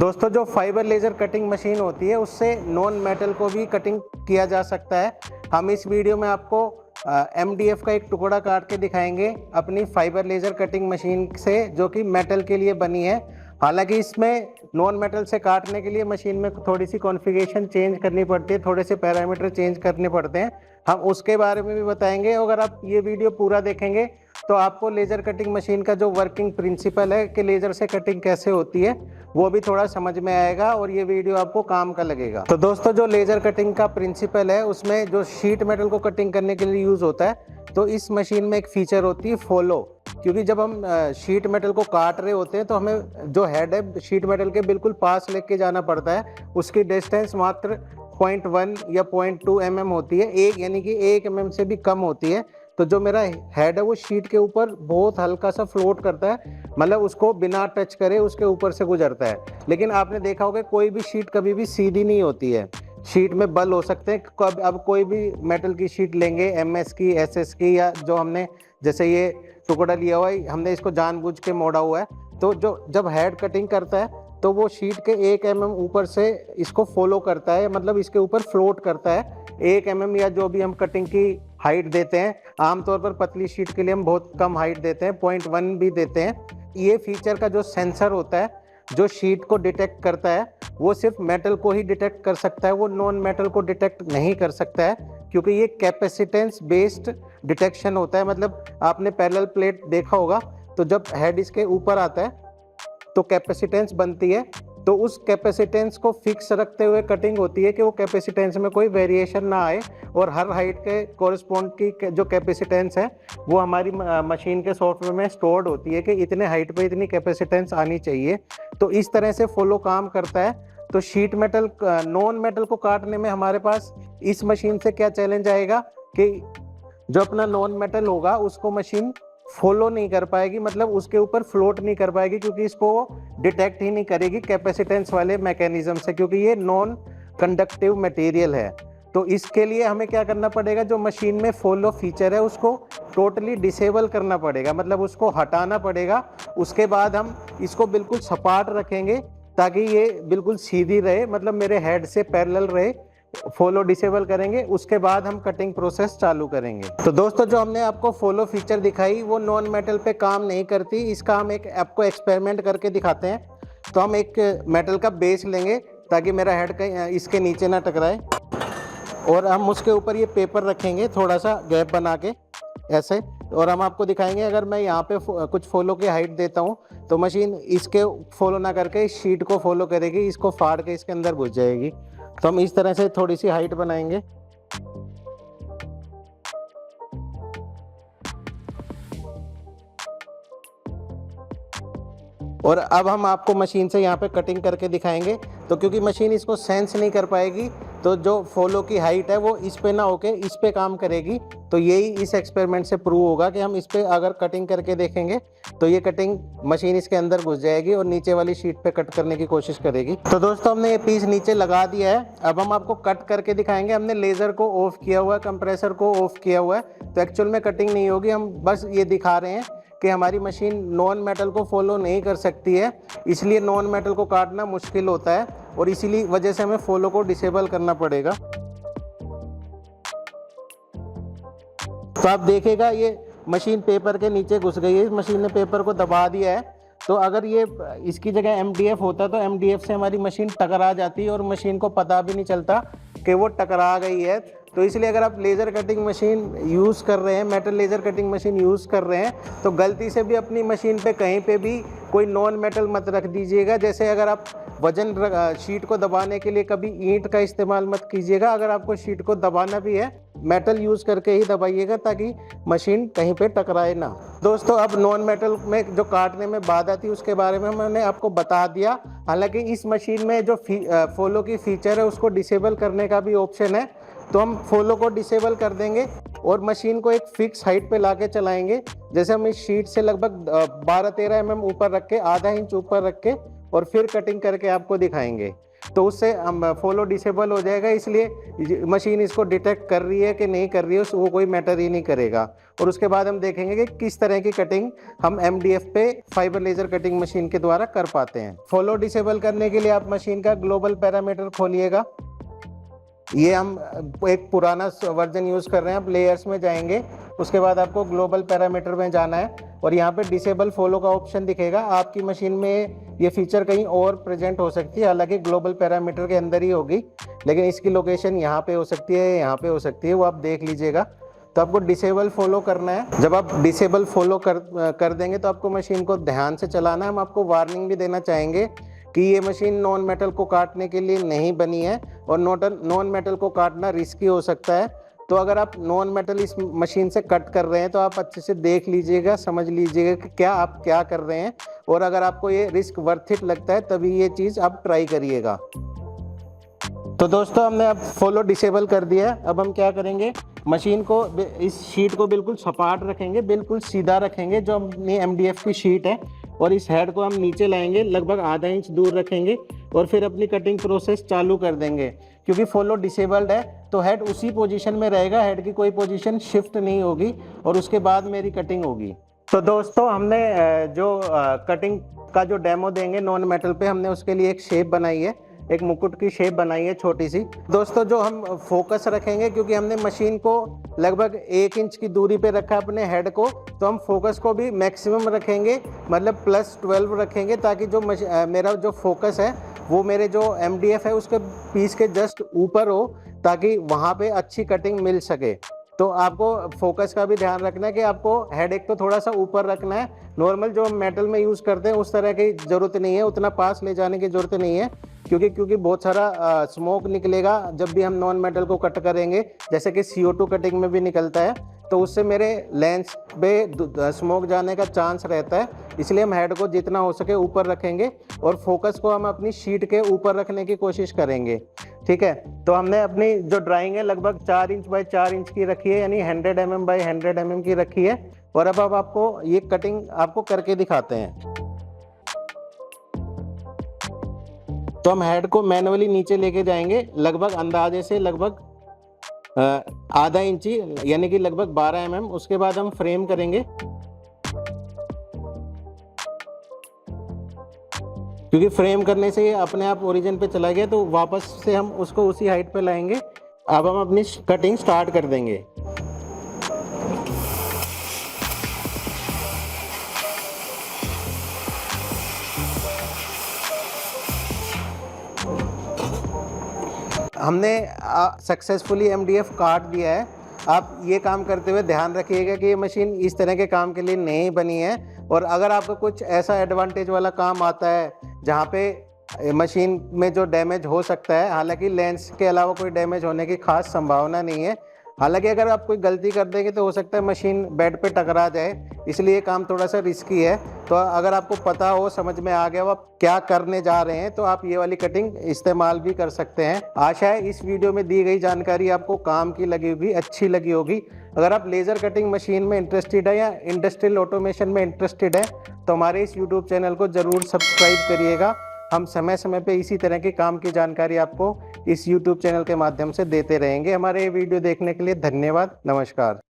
दोस्तों जो fibre laser cutting machine होती है उससे नॉन मेटल को भी कटिंग किया जा सकता है। हम इस वीडियो में आपको MDF का एक टुकड़ा काट के दिखाएंगे अपनी फाइबर लेज़र कटिंग मशीन से, जो कि मेटल के लिए बनी है। हालांकि इसमें नॉन मेटल से काटने के लिए मशीन में थोड़ी सी कॉन्फ़िगरेशन चेंज करनी पड़ती है, थोड़े से पैरामीटर चेंज करने पड़ते हैं। हम उसके बारे में भी बताएंगे। अगर आप ये वीडियो पूरा देखेंगे तो आपको लेज़र कटिंग मशीन का जो वर्किंग प्रिंसिपल है कि लेज़र से कटिंग कैसे होती है वो भी थोड़ा समझ में आएगा और ये वीडियो आपको काम का लगेगा। तो दोस्तों जो लेज़र कटिंग का प्रिंसिपल है उसमें जो शीट मेटल को कटिंग करने के लिए यूज़ होता है, तो इस मशीन में एक फीचर होती है फॉलो। क्योंकि जब हम शीट मेटल को काट रहे होते हैं तो हमें जो हेड है शीट मेटल के बिल्कुल पास लेके जाना पड़ता है। उसकी डिस्टेंस मात्र 0.1 या 0.2 mm होती है, एक यानी कि 1 mm से भी कम होती है। तो जो मेरा हेड है वो शीट के ऊपर बहुत हल्का सा फ्लोट करता है, मतलब उसको बिना टच करे उसके ऊपर से गुजरता है। लेकिन आपने देखा होगा कोई भी शीट कभी भी सीधी नहीं होती है, शीट में बल हो सकते हैं। अब कोई भी मेटल की शीट लेंगे, MS की, SS की, या जो हमने जैसे ये टुकड़ा लिया हुआ है हमने इसको जानबूझ के मोड़ा हुआ है, तो जो जब हेड कटिंग करता है तो वो शीट के 1 mm ऊपर से इसको फॉलो करता है, मतलब इसके ऊपर फ्लोट करता है 1 mm, या जो भी हम कटिंग की हाइट देते हैं। आमतौर पर पतली शीट के लिए हम बहुत कम हाइट देते हैं, 0.1 भी देते हैं। ये फीचर का जो सेंसर होता है जो शीट को डिटेक्ट करता है वो सिर्फ मेटल को ही डिटेक्ट कर सकता है, वो नॉन मेटल को डिटेक्ट नहीं कर सकता है, क्योंकि ये कैपेसिटेंस बेस्ड डिटेक्शन होता है। मतलब आपने पैरेलल प्लेट देखा होगा, तो जब हेड इसके ऊपर आता है तो कैपेसिटेंस बनती है, तो उस कैपेसिटेंस को फिक्स रखते हुए कटिंग होती है कि वो कैपेसिटेंस में कोई वेरिएशन ना आए, और हर हाइट के कोरिस्पोंड की जो कैपेसिटेंस है वो हमारी मशीन के सॉफ्टवेयर में स्टोर्ड होती है कि इतने हाइट पे इतनी कैपेसिटेंस आनी चाहिए। तो इस तरह से फॉलो काम करता है। तो शीट मेटल नॉन मेटल को काटने में हमारे पास इस मशीन से क्या चैलेंज आएगा कि जो अपना नॉन मेटल होगा उसको मशीन फॉलो नहीं कर पाएगी, मतलब उसके ऊपर फ्लोट नहीं कर पाएगी, क्योंकि इसको डिटेक्ट ही नहीं करेगी कैपेसिटेंस वाले मैकेनिज्म से, क्योंकि ये नॉन कंडक्टिव मटेरियल है। तो इसके लिए हमें क्या करना पड़ेगा, जो मशीन में फॉलो फीचर है उसको टोटली डिसेबल करना पड़ेगा, मतलब उसको हटाना पड़ेगा। उसके बाद हम इसको बिल्कुल सपाट रखेंगे ताकि ये बिल्कुल सीधी रहे, मतलब मेरे हेड से पैरेलल रहे। फॉलो डिसेबल करेंगे, उसके बाद हम कटिंग प्रोसेस चालू करेंगे। तो दोस्तों जो हमने आपको फॉलो फीचर दिखाई वो नॉन मेटल पे काम नहीं करती, इसका हम एक आपको एक्सपेरिमेंट करके दिखाते हैं। तो हम एक मेटल का बेस लेंगे ताकि मेरा हेड कहीं इसके नीचे ना टकराए, और हम उसके ऊपर ये पेपर रखेंगे थोड़ा सा गैप बना के ऐसे, और हम आपको दिखाएंगे अगर मैं यहाँ पे कुछ फॉलो की हाइट देता हूँ तो मशीन इसके फॉलो ना करके इस शीट को फॉलो करेगी, इसको फाड़ के इसके अंदर घुस जाएगी। तो हम इस तरह से थोड़ी सी हाइट बनाएंगे। और अब हम आपको मशीन से यहाँ पे कटिंग करके दिखाएंगे। तो क्योंकि मशीन इसको सेंस नहीं कर पाएगी, तो जो फॉलो की हाइट है वो इस पे ना होके इस पे काम करेगी। तो यही इस एक्सपेरिमेंट से प्रूव होगा कि हम इस पे अगर कटिंग करके देखेंगे तो ये कटिंग मशीन इसके अंदर घुस जाएगी और नीचे वाली शीट पे कट करने की कोशिश करेगी। तो दोस्तों हमने ये पीस नीचे लगा दिया है, अब हम आपको कट करके दिखाएंगे। हमने लेज़र को ऑफ किया हुआ है, कंप्रेसर को ऑफ किया हुआ है, तो एक्चुअल में कटिंग नहीं होगी। हम बस ये दिखा रहे हैं कि हमारी मशीन नॉन मेटल को फॉलो नहीं कर सकती है, इसलिए नॉन मेटल को काटना मुश्किल होता है, और इसीलिए वजह से हमें फॉलो को डिसेबल करना पड़ेगा। तो आप देखेगा ये मशीन पेपर के नीचे घुस गई है, इस मशीन ने पेपर को दबा दिया है। तो अगर ये इसकी जगह MDF होता तो MDF से हमारी मशीन टकरा जाती और मशीन को पता भी नहीं चलता कि वो टकरा गई है। तो इसलिए अगर आप लेज़र कटिंग मशीन यूज़ कर रहे हैं, metal laser cutting machine use कर रहे हैं, तो गलती से भी अपनी मशीन पे कहीं पे भी कोई नॉन मेटल मत रख दीजिएगा। जैसे अगर आप वजन शीट को दबाने के लिए कभी ईंट का इस्तेमाल मत कीजिएगा। अगर आपको शीट को दबाना भी है मेटल यूज़ करके ही दबाइएगा ताकि मशीन कहीं पे टकराए ना। दोस्तों अब नॉन मेटल में जो काटने में बाधा थी उसके बारे में मैंने आपको बता दिया। हालांकि इस मशीन में जो फॉलो की फीचर है उसको डिसेबल करने का भी ऑप्शन है, तो हम फॉलो को डिसेबल कर देंगे और मशीन को एक फिक्स हाइट पे लाके चलाएंगे। जैसे हम इस शीट से लगभग 12-13 mm ऊपर रख के, आधा इंच ऊपर रख के, और फिर कटिंग करके आपको दिखाएंगे। तो उससे हम फॉलो डिसेबल हो जाएगा, इसलिए मशीन इसको डिटेक्ट कर रही है कि नहीं कर रही है वो कोई मैटर ही नहीं करेगा। और उसके बाद हम देखेंगे कि किस तरह की कटिंग हम MDF पे फाइबर लेजर कटिंग मशीन के द्वारा कर पाते हैं। फॉलो डिसेबल करने के लिए आप मशीन का ग्लोबल पैरामीटर खोलिएगा। ये हम एक पुराना वर्जन यूज़ कर रहे हैं। आप लेयर्स में जाएंगे, उसके बाद आपको ग्लोबल पैरामीटर में जाना है और यहाँ पे डिसेबल फॉलो का ऑप्शन दिखेगा। आपकी मशीन में ये फीचर कहीं और प्रेजेंट हो सकती है, हालांकि ग्लोबल पैरामीटर के अंदर ही होगी, लेकिन इसकी लोकेशन यहाँ पे हो सकती है, यहाँ पे हो सकती है, वो आप देख लीजिएगा। तो आपको डिसेबल फॉलो करना है। जब आप डिसेबल फॉलो कर देंगे तो आपको मशीन को ध्यान से चलाना है। हम आपको वार्निंग भी देना चाहेंगे कि ये मशीन नॉन मेटल को काटने के लिए नहीं बनी है और नॉन मेटल को काटना रिस्की हो सकता है। तो अगर आप नॉन मेटल इस मशीन से कट कर रहे हैं तो आप अच्छे से देख लीजिएगा, समझ लीजिएगा कि क्या आप क्या कर रहे हैं, और अगर आपको ये रिस्क वर्थ इट लगता है तभी ये चीज़ आप ट्राई करिएगा। तो दोस्तों हमने अब फॉलो डिसेबल कर दिया है। अब हम क्या करेंगे, मशीन को इस शीट को बिल्कुल सपाट रखेंगे, बिल्कुल सीधा रखेंगे जो अपनी MDF की शीट है, और इस हेड को हम नीचे लाएंगे, लगभग आधा इंच दूर रखेंगे और फिर अपनी कटिंग प्रोसेस चालू कर देंगे। क्योंकि फॉलो डिसेबल्ड है तो हेड उसी पोजीशन में रहेगा, हेड की कोई पोजीशन शिफ्ट नहीं होगी और उसके बाद मेरी कटिंग होगी। तो दोस्तों हमने जो कटिंग का जो डेमो देंगे नॉन मेटल पे, हमने उसके लिए एक शेप बनाई है, एक मुकुट की शेप बनाई है छोटी सी। दोस्तों जो हम फोकस रखेंगे, क्योंकि हमने मशीन को लगभग 1 इंच की दूरी पे रखा अपने हेड को, तो हम फोकस को भी मैक्सिमम रखेंगे, मतलब +12 रखेंगे, ताकि जो मेरा जो फोकस है वो मेरे जो MDF है उसके पीस के जस्ट ऊपर हो, ताकि वहाँ पे अच्छी कटिंग मिल सके। तो आपको फोकस का भी ध्यान रखना है कि आपको हेड एक तो थोड़ा सा ऊपर रखना है। नॉर्मल जो हम मेटल में यूज़ करते हैं उस तरह की ज़रूरत नहीं है, उतना पास ले जाने की ज़रूरत नहीं है, क्योंकि बहुत सारा स्मोक निकलेगा जब भी हम नॉन मेटल को कट करेंगे, जैसे कि CO2 कटिंग में भी निकलता है, तो उससे मेरे लेंस पे स्मोक जाने का चांस रहता है। इसलिए हम हेड को जितना हो सके ऊपर रखेंगे और फोकस को हम अपनी शीट के ऊपर रखने की कोशिश करेंगे। ठीक है, तो हमने अपनी जो ड्राइंग है लगभग 4 इंच बाय 4 इंच की रखी है, यानी 100 mm बाय 100 mm की रखी है। और अब आपको ये कटिंग आपको करके दिखाते हैं। तो हम हेड को मैनुअली नीचे लेके जाएंगे, लगभग अंदाजे से लगभग आधा इंची, यानी कि लगभग 12 mm। उसके बाद हम फ्रेम करेंगे, क्योंकि फ्रेम करने से ये अपने आप ओरिजिन पे चला गया, तो वापस से हम उसको उसी हाइट पे लाएंगे। अब हम अपनी कटिंग स्टार्ट कर देंगे। हमने सक्सेसफुली MDF काट दिया है। आप ये काम करते हुए ध्यान रखिएगा कि ये मशीन इस तरह के काम के लिए नहीं बनी है, और अगर आपको कुछ ऐसा एडवांटेज वाला काम आता है जहाँ पे मशीन में जो डैमेज हो सकता है, हालांकि लेंस के अलावा कोई डैमेज होने की खास संभावना नहीं है, हालांकि अगर आप कोई गलती कर देंगे तो हो सकता है मशीन बेड पे टकरा जाए, इसलिए काम थोड़ा सा रिस्की है। तो अगर आपको पता हो, समझ में आ गया हो आप क्या करने जा रहे हैं, तो आप ये वाली कटिंग इस्तेमाल भी कर सकते हैं। आशा है इस वीडियो में दी गई जानकारी आपको काम की लगी होगी, अच्छी लगी होगी। अगर आप लेज़र कटिंग मशीन में इंटरेस्टेड है या इंडस्ट्रियल ऑटोमेशन में इंटरेस्टेड है तो हमारे इस यूट्यूब चैनल को ज़रूर सब्सक्राइब करिएगा। हम समय समय पे इसी तरह के काम की जानकारी आपको इस YouTube चैनल के माध्यम से देते रहेंगे। हमारे ये वीडियो देखने के लिए धन्यवाद। नमस्कार।